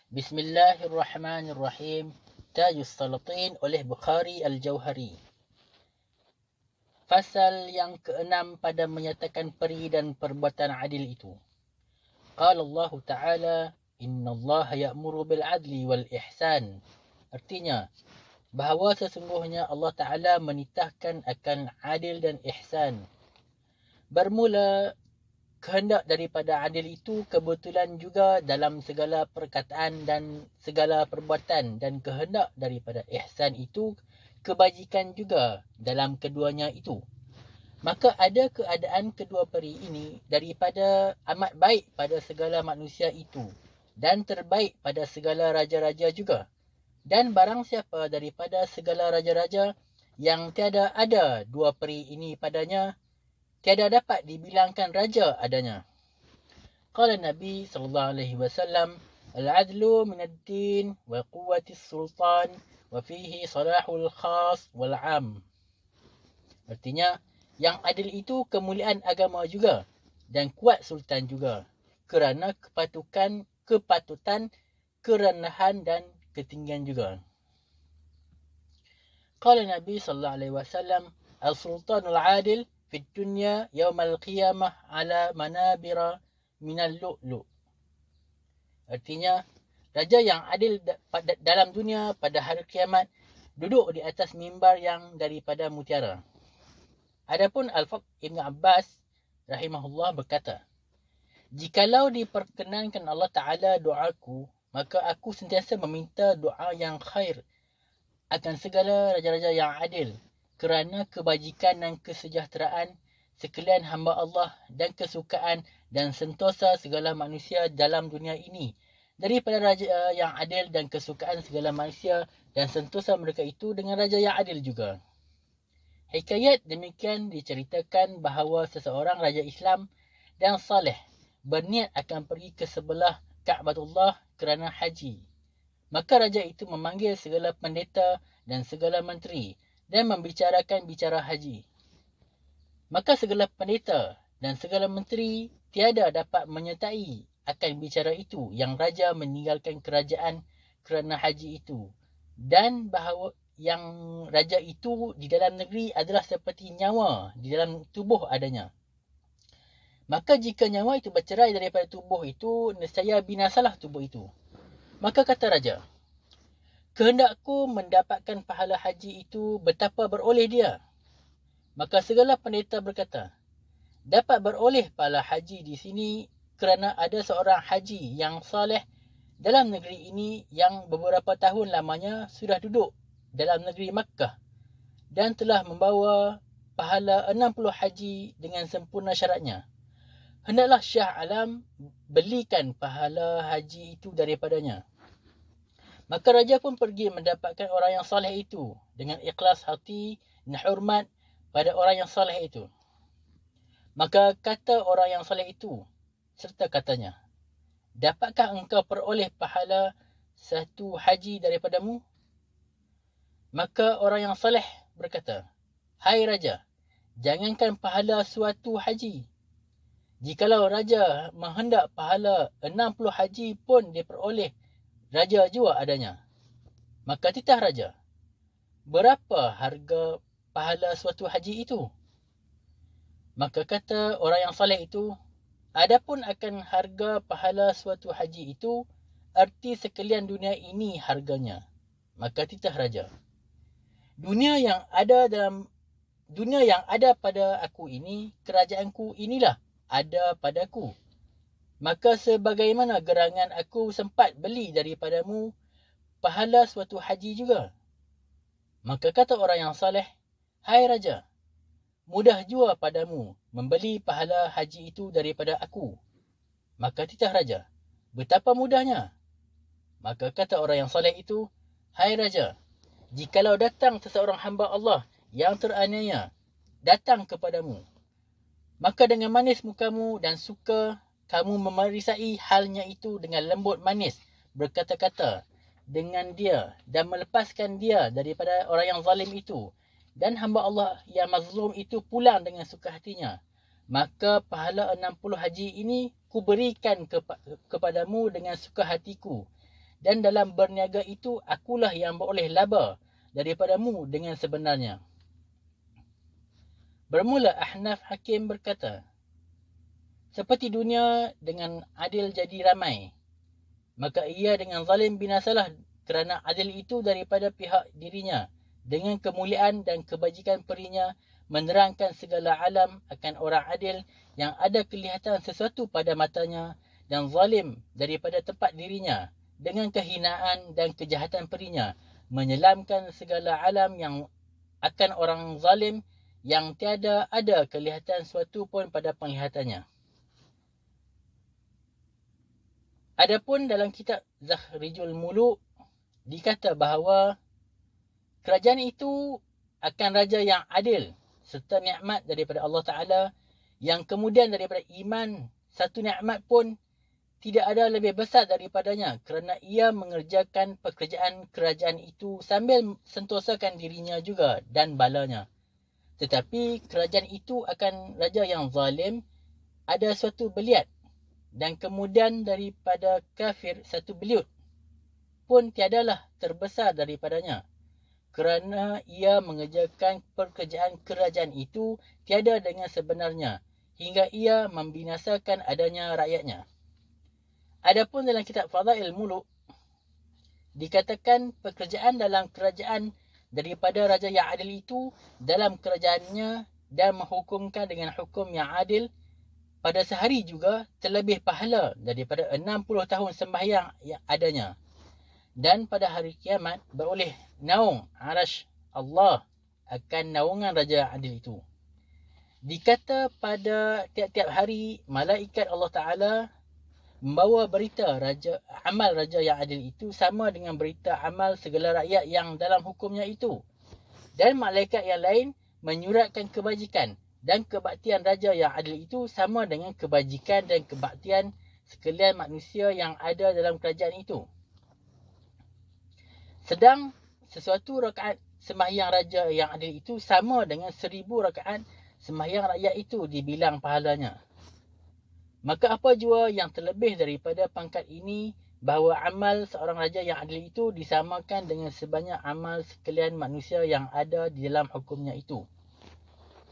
Bismillahirrahmanirrahim. Tajus Salatin oleh Bukhari Al-Jauhari. Fasal yang keenam pada menyatakan peri dan perbuatan adil itu. Qala Allah Ta'ala, Inna Allah ya'muru bil adli wal ihsan. Artinya, bahawa sesungguhnya Allah Ta'ala menitahkan akan adil dan ihsan. Bermula, kehendak daripada adil itu kebetulan juga dalam segala perkataan dan segala perbuatan, dan kehendak daripada ihsan itu kebajikan juga dalam keduanya itu. Maka ada keadaan kedua peri ini daripada amat baik pada segala manusia itu, dan terbaik pada segala raja-raja juga. Dan barang siapa daripada segala raja-raja yang tiada ada dua peri ini padanya, tiada dapat dibilangkan raja adanya. Qala Nabi sallallahu alaihi wasallam, al-adlu min ad-din wa quwwati sultan wa fihi salahul khas wal 'am. Artinya, yang adil itu kemuliaan agama juga dan kuat sultan juga, kerana kepatutan, kerenahan dan ketinggian juga. Qala Nabi sallallahu alaihi wasallam, al-sultanul 'adil fi dunya yaumal qiyamah ala manabira minal lu'lu'. Artinya, raja yang adil dalam dunia pada hari kiamat duduk di atas mimbar yang daripada mutiara. Adapun Al-Fadl Ibn Abbas rahimahullah berkata, jikalau diperkenankan Allah Ta'ala doaku, maka aku sentiasa meminta doa yang khair akan segala raja-raja yang adil, kerana kebajikan dan kesejahteraan sekalian hamba Allah dan kesukaan dan sentosa segala manusia dalam dunia ini, daripada raja yang adil dan kesukaan segala manusia dan sentosa mereka itu dengan raja yang adil juga. Hikayat demikian diceritakan bahawa seseorang raja Islam dan saleh berniat akan pergi ke sebelah Ka'batullah kerana haji. Maka raja itu memanggil segala pendeta dan segala menteri dan membicarakan bicara haji. Maka segala pendeta dan segala menteri tiada dapat menyertai akan bicara itu yang raja meninggalkan kerajaan kerana haji itu, dan bahawa yang raja itu di dalam negeri adalah seperti nyawa di dalam tubuh adanya. Maka jika nyawa itu bercerai daripada tubuh itu, nescaya binasalah tubuh itu. Maka kata raja, kehendakku mendapatkan pahala haji itu, betapa beroleh dia. Maka segala pendeta berkata, dapat beroleh pahala haji di sini kerana ada seorang haji yang saleh dalam negeri ini yang beberapa tahun lamanya sudah duduk dalam negeri Makkah dan telah membawa pahala 60 haji dengan sempurna syaratnya. Hendaklah Syah Alam belikan pahala haji itu daripadanya. Maka raja pun pergi mendapatkan orang yang saleh itu dengan ikhlas hati dan hormat pada orang yang saleh itu. Maka kata orang yang saleh itu serta katanya, dapatkah engkau peroleh pahala satu haji daripadamu? Maka orang yang saleh berkata, hai raja, jangankan pahala suatu haji. Jikalau raja menghendak pahala 60 haji pun diperoleh raja jua adanya. Maka titah raja, berapa harga pahala suatu haji itu? Maka kata orang yang saleh itu, adapun akan harga pahala suatu haji itu, erti sekalian dunia ini harganya. Maka titah raja, dunia yang ada pada aku ini, kerajaanku inilah ada padaku. Maka sebagaimana gerangan aku sempat beli daripadamu pahala suatu haji juga. Maka kata orang yang saleh, hai raja, mudah jua padamu membeli pahala haji itu daripada aku. Maka titah raja, betapa mudahnya. Maka kata orang yang saleh itu, hai raja, jikalau datang seseorang hamba Allah yang teraniaya datang kepadamu, maka dengan manis mukamu dan suka kamu memerisai halnya itu dengan lembut manis, berkata-kata dengan dia dan melepaskan dia daripada orang yang zalim itu, dan hamba Allah yang mazlum itu pulang dengan suka hatinya, maka pahala 60 haji ini ku berikan kepadamu dengan suka hatiku, Dan dalam berniaga itu, akulah yang beroleh laba daripadamu dengan sebenarnya. Bermula Ahnaf Hakim berkata, seperti dunia dengan adil jadi ramai, maka ia dengan zalim binasalah, kerana adil itu daripada pihak dirinya. Dengan kemuliaan dan kebajikan perinya, menerangkan segala alam akan orang adil yang ada kelihatan sesuatu pada matanya, dan zalim daripada tempat dirinya. Dengan kehinaan dan kejahatan perinya, menyelamkan segala alam yang akan orang zalim yang tiada ada kelihatan sesuatu pun pada penglihatannya. Adapun dalam kitab Zakhrijul Muluk dikata bahawa kerajaan itu akan raja yang adil serta nikmat daripada Allah Ta'ala, yang kemudian daripada iman satu nikmat pun tidak ada lebih besar daripadanya, kerana ia mengerjakan pekerjaan kerajaan itu sambil sentosakan dirinya juga dan balanya. Tetapi kerajaan itu akan raja yang zalim, ada suatu beliat, dan kemudian daripada kafir satu beliut pun tiadalah terbesar daripadanya, kerana ia mengerjakan pekerjaan kerajaan itu tiada dengan sebenarnya, hingga ia membinasakan adanya rakyatnya. Adapun dalam kitab Fadail Muluk dikatakan pekerjaan dalam kerajaan daripada raja yang adil itu dalam kerajaannya dan menghukumkan dengan hukum yang adil pada sehari juga terlebih pahala daripada 60 tahun sembahyang yang adanya. Dan pada hari kiamat beroleh naung arash Allah akan naungan raja adil itu. Dikata pada tiap-tiap hari malaikat Allah Ta'ala membawa berita amal raja yang adil itu sama dengan berita amal segala rakyat yang dalam hukumnya itu. Dan malaikat yang lain menyuratkan kebajikan dan kebaktian raja yang adil itu sama dengan kebajikan dan kebaktian sekalian manusia yang ada dalam kerajaan itu. Sedang sesuatu rakaat sembahyang raja yang adil itu sama dengan 1000 rakaat sembahyang rakyat itu dibilang pahalanya. Maka apa jua yang terlebih daripada pangkat ini, bahawa amal seorang raja yang adil itu disamakan dengan sebanyak amal sekalian manusia yang ada di dalam hukumnya itu.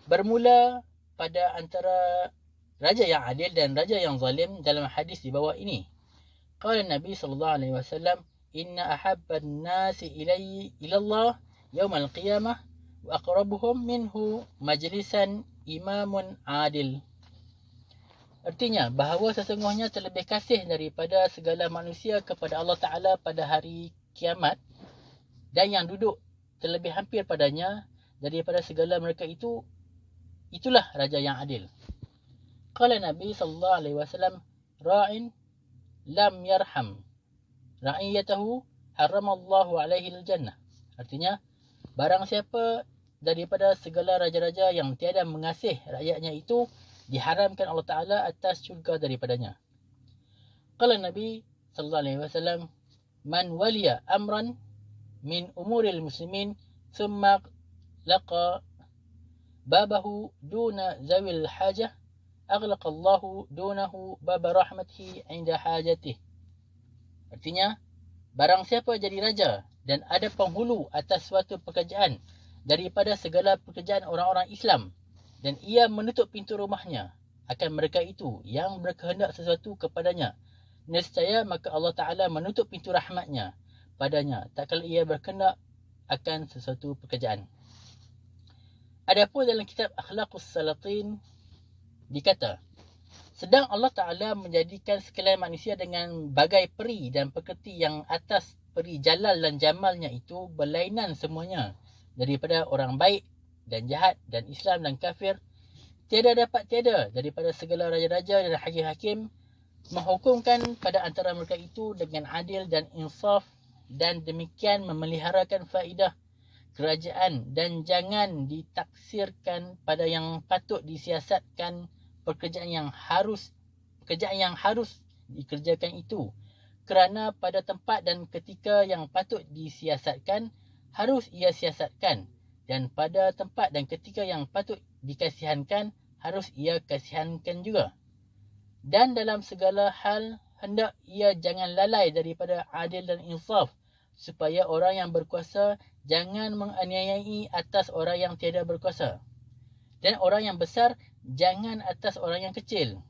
Bermula pada antara raja yang adil dan raja yang zalim dalam hadis di bawah ini. Qala Nabi SAW, Inna ahabban nasi ilallah yawmal qiyamah wa aqrabuhum minhu majlisan imamun adil. Artinya, bahawa sesungguhnya terlebih kasih daripada segala manusia kepada Allah Ta'ala pada hari kiamat, dan yang duduk terlebih hampir padanya daripada segala mereka itu, itulah raja yang adil. Qala Nabi SAW, Ra'in lam yarham ra'iyatahu haramallahu alaihi al-jannah. Artinya, barang siapa daripada segala raja-raja yang tiada mengasih rakyatnya itu, diharamkan Allah Ta'ala atas syurga daripadanya. Qala Nabi SAW, Man waliya amran min umuril muslimin thumma laqa babahu duna zawil hajah aghlaqallahu dunahu baba rahmatihi inda hajatih. Artinya, barang siapa jadi raja dan ada penghulu atas suatu pekerjaan daripada segala pekerjaan orang-orang Islam, dan ia menutup pintu rumahnya akan mereka itu yang berkehendak sesuatu kepadanya, nescaya maka Allah Ta'ala menutup pintu rahmatnya padanya tak kala ia berkehendak akan sesuatu pekerjaan. Adapun dalam kitab Akhlaqus Salatin dikata, sedang Allah Ta'ala menjadikan sekalian manusia dengan bagai peri dan pekerti yang atas peri jalal dan jamalnya itu berlainan semuanya daripada orang baik dan jahat dan Islam dan kafir. Tiada daripada segala raja-raja dan hakim-hakim menghukumkan pada antara mereka itu dengan adil dan insaf, dan demikian memeliharakan faedah kerajaan dan jangan ditaksirkan pada yang patut disiasatkan pekerjaan yang harus dikerjakan itu, kerana pada tempat dan ketika yang patut disiasatkan harus ia siasatkan, dan pada tempat dan ketika yang patut dikasihankan harus ia kasihankan juga. Dan dalam segala hal hendak ia jangan lalai daripada adil dan insaf, supaya orang yang berkuasa jangan menganiayai atas orang yang tiada berkuasa, dan orang yang besar jangan atas orang yang kecil.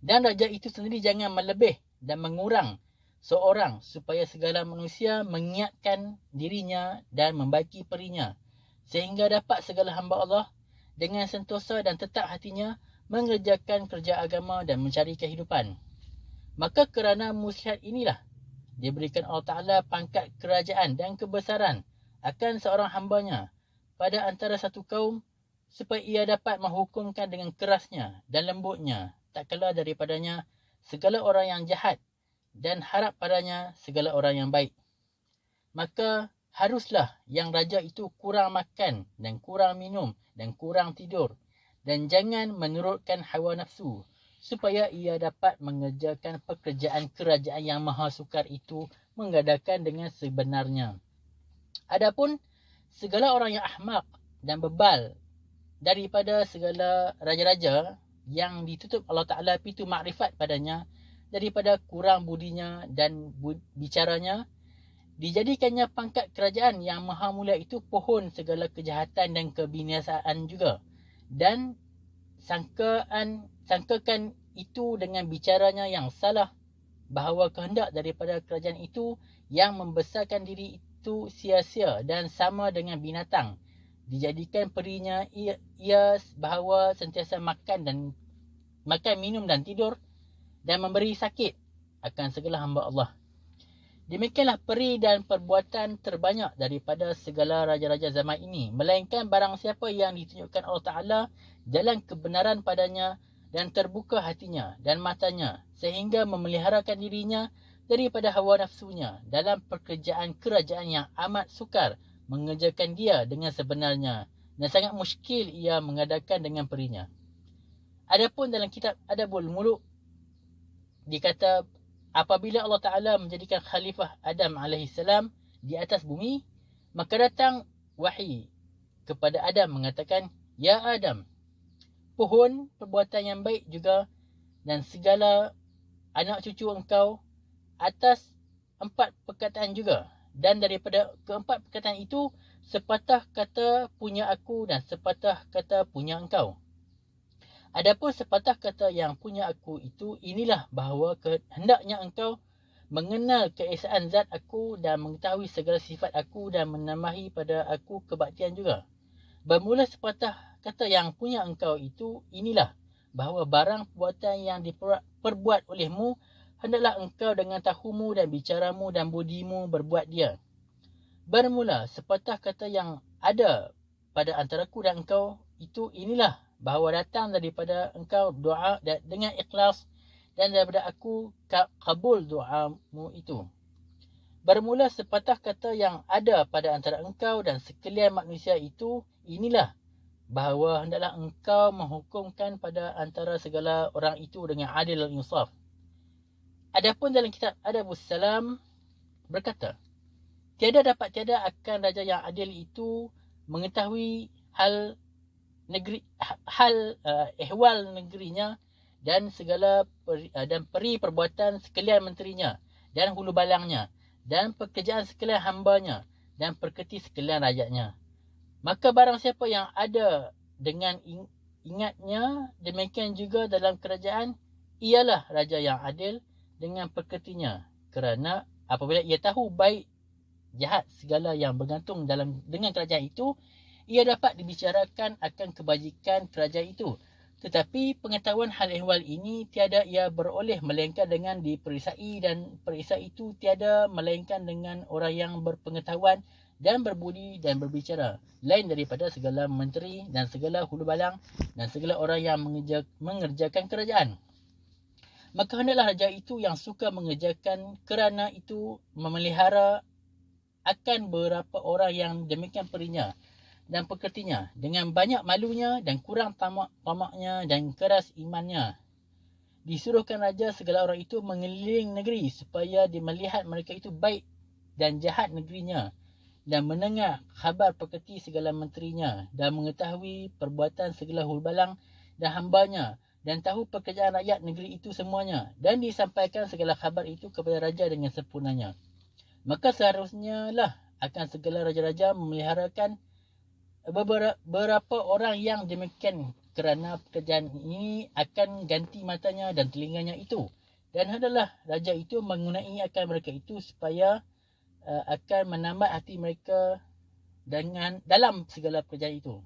Dan raja itu sendiri jangan melebih dan mengurang seorang, supaya segala manusia mengingatkan dirinya dan membaki perinya, sehingga dapat segala hamba Allah dengan sentosa dan tetap hatinya mengerjakan kerja agama dan mencari kehidupan. Maka kerana muslihat inilah diberikan Allah Ta'ala pangkat kerajaan dan kebesaran akan seorang hambanya pada antara satu kaum, supaya ia dapat menghukumkan dengan kerasnya dan lembutnya tak kala daripadanya segala orang yang jahat, dan harap padanya segala orang yang baik. Maka haruslah yang raja itu kurang makan dan kurang minum dan kurang tidur, dan jangan menurutkan hawa nafsu, supaya ia dapat mengerjakan pekerjaan kerajaan yang maha sukar itu mengadakan dengan sebenarnya. Adapun segala orang yang ahmak dan bebal daripada segala raja-raja yang ditutup Allah Ta'ala pintu makrifat padanya, daripada kurang budinya dan bicaranya, dijadikannya pangkat kerajaan yang maha mulia itu pohon segala kejahatan dan kebinasaan juga, dan sangkakan itu dengan bicaranya yang salah, bahawa kehendak daripada kerajaan itu yang membesarkan diri itu sia-sia dan sama dengan binatang, dijadikan perinya ia bahawa sentiasa makan, minum dan tidur, dan memberi sakit akan segala hamba Allah. Demikianlah peri dan perbuatan terbanyak daripada segala raja-raja zaman ini, melainkan barang siapa yang ditunjukkan Allah Ta'ala jalan kebenaran padanya, dan terbuka hatinya dan matanya, sehingga memeliharakan dirinya daripada hawa nafsunya dalam pekerjaan kerajaan yang amat sukar mengerjakan dia dengan sebenarnya, dan sangat muskil ia mengadakan dengan perinya. Adapun dalam kitab Adabul Muluk dikata, apabila Allah Ta'ala menjadikan Khalifah Adam AS di atas bumi, maka datang wahyi kepada Adam mengatakan, Ya Adam, pohon perbuatan yang baik juga dan segala anak cucu engkau atas 4 perkataan juga, dan daripada keempat perkataan itu sepatah kata punya aku dan sepatah kata punya engkau. Adapun sepatah kata yang punya aku itu inilah, bahawa hendaknya engkau mengenal keesaan zat aku dan mengetahui segala sifat aku dan menambahi pada aku kebaktian juga. Bermula sepatah kata yang punya engkau itu inilah, bahawa barang perbuatan yang diperbuat olehmu, hendaklah engkau dengan tahumu dan bicaramu dan budimu berbuat dia. Bermula sepatah kata yang ada pada antaraku dan engkau itu inilah, bahawa datang daripada engkau doa dengan ikhlas, dan daripada aku kabul doamu itu. Bermula sepatah kata yang ada pada antara engkau dan sekalian manusia itu inilah, bahawa hendaklah engkau menghukumkan pada antara segala orang itu dengan adil dan insaf. Adapun dalam kitab Adabus Salam berkata, tiada akan raja yang adil itu mengetahui ehwal negerinya dan segala dan peri perbuatan sekalian menterinya dan hulu balangnya dan pekerjaan sekalian hambanya dan perketi sekalian rakyatnya. Maka barang siapa yang ada dengan ingatnya, demikian juga dalam kerajaan, ialah raja yang adil dengan perketinya, kerana apabila ia tahu baik jahat segala yang bergantung dengan kerajaan itu, ia dapat dibicarakan akan kebajikan kerajaan itu. Tetapi pengetahuan hal ehwal ini tiada ia beroleh melainkan dengan diperisai, dan perisai itu tiada melainkan dengan orang yang berpengetahuan dan berbudi dan berbicara, lain daripada segala menteri dan segala hulu balang dan segala orang yang mengerjakan kerajaan. Maka hendaklah raja itu yang suka mengerjakan kerana itu memelihara akan beberapa orang yang demikian perinya dan pekertinya, dengan banyak malunya dan kurang tamaknya dan keras imannya. Disuruhkan raja segala orang itu mengeliling negeri, supaya dia melihat mereka itu baik dan jahat negerinya, dan mendengar khabar pekerti segala menterinya, dan mengetahui perbuatan segala hulbalang dan hambanya, dan tahu pekerjaan rakyat negeri itu semuanya, dan disampaikan segala khabar itu kepada raja dengan sempurnanya. Maka seharusnya lah akan segala raja-raja memeliharakan beberapa orang yang demikian, kerana pekerjaan ini akan ganti matanya dan telinganya itu. Dan hendaklah raja itu menggunakan akan mereka itu supaya akan menambah hati mereka dengan dalam segala pekerjaan itu.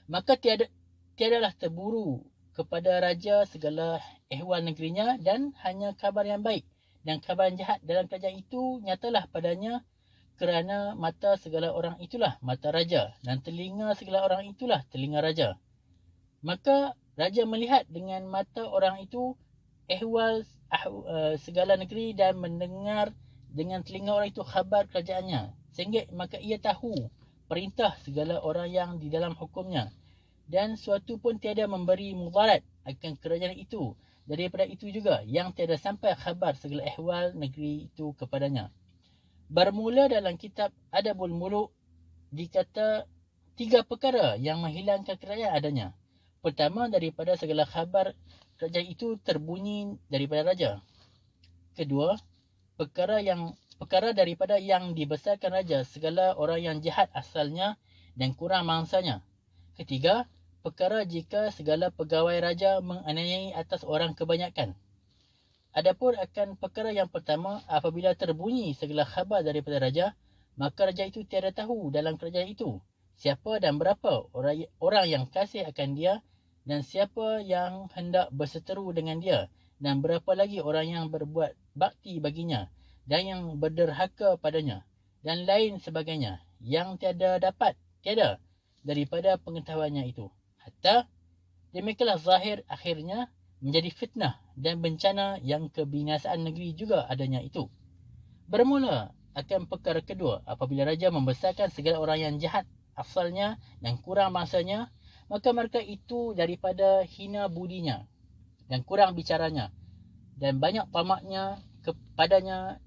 Maka tiadalah terburu kepada raja segala ehwal negerinya, dan hanya kabar yang baik dan kabar yang jahat dalam kerajaan itu nyatalah padanya, kerana mata segala orang itulah mata raja, dan telinga segala orang itulah telinga raja. Maka raja melihat dengan mata orang itu ehwal segala negeri, dan mendengar dengan telinga orang itu khabar kerajaannya, sehingga maka ia tahu perintah segala orang yang di dalam hukumnya, dan suatu pun tiada memberi mudarat akan kerajaan itu. Daripada itu juga yang tiada sampai khabar segala ehwal negeri itu kepadanya. Bermula dalam kitab Adabul Muluk dikata 3 perkara yang menghilangkan kerajaan adanya. Pertama, daripada segala khabar kerajaan itu terbunyi daripada raja. Kedua, perkara daripada yang dibesarkan raja segala orang yang jahat asalnya dan kurang mangsanya. Ketiga, perkara jika segala pegawai raja menganiayai atas orang kebanyakan. Adapun akan perkara yang pertama, apabila terbunyi segala khabar daripada raja, maka raja itu tiada tahu dalam kerajaan itu siapa dan berapa orang yang kasih akan dia, dan siapa yang hendak berseteru dengan dia, dan berapa lagi orang yang berbuat bakti baginya, dan yang berderhaka padanya, dan lain sebagainya, yang tiada daripada pengetahuannya itu. Hatta demikianlah zahir akhirnya menjadi fitnah dan bencana yang kebinasaan negeri juga adanya itu. Bermula akan perkara kedua, apabila raja membesarkan segala orang yang jahat asalnya dan kurang mangsanya, maka mereka itu daripada hina budinya dan kurang bicaranya, dan banyak tamaknya kepadanya,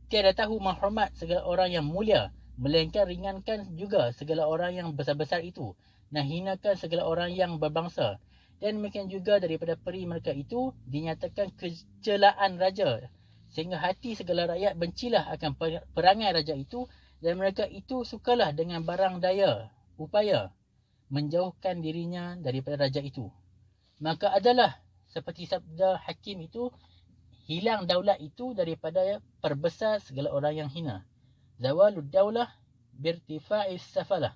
tiada tahu menghormat segala orang yang mulia, melainkan ringankan juga segala orang yang besar-besar itu, dan hinakan segala orang yang berbangsa. Dan demikian juga daripada peri mereka itu dinyatakan kecelaan raja, sehingga hati segala rakyat bencilah akan perangai raja itu, dan mereka itu sukalah dengan barang daya upaya menjauhkan dirinya daripada raja itu. Maka adalah seperti sabda hakim itu, hilang daulat itu daripada perbesar segala orang yang hina. Zawalud daulah birtifa'is safalah.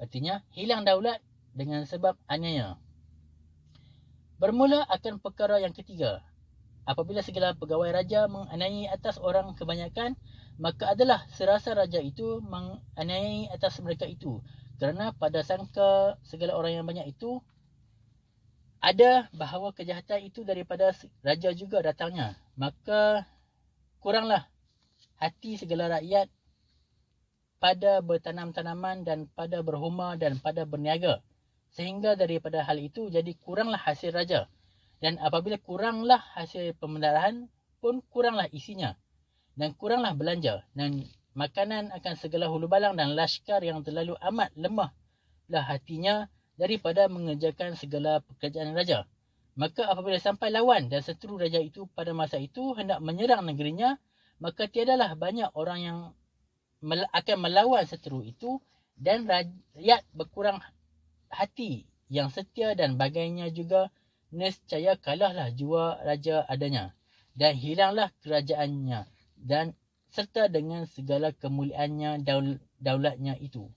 Artinya hilang daulat dengan sebab aniaya. Bermula akan perkara yang ketiga, apabila segala pegawai raja menganiayai atas orang kebanyakan, maka adalah serasa raja itu menganiayai atas mereka itu, kerana pada sangka segala orang yang banyak itu ada bahawa kejahatan itu daripada raja juga datangnya. Maka kuranglah hati segala rakyat pada bertanam-tanaman dan pada berhuma dan pada berniaga, sehingga daripada hal itu jadi kuranglah hasil raja. Dan apabila kuranglah hasil pemeliharaan pun kuranglah isinya, dan kuranglah belanja dan makanan akan segala hulu balang dan lashkar yang terlalu amat lemahlah hatinya daripada mengerjakan segala pekerjaan raja. Maka apabila sampai lawan dan seteru raja itu pada masa itu hendak menyerang negerinya, maka tiadalah banyak orang yang akan melawan seteru itu, dan rakyat berkurang hati yang setia dan bagainya juga, nescaya kalahlah jua raja adanya, dan hilanglah kerajaannya, dan serta dengan segala kemuliaannya daulatnya itu.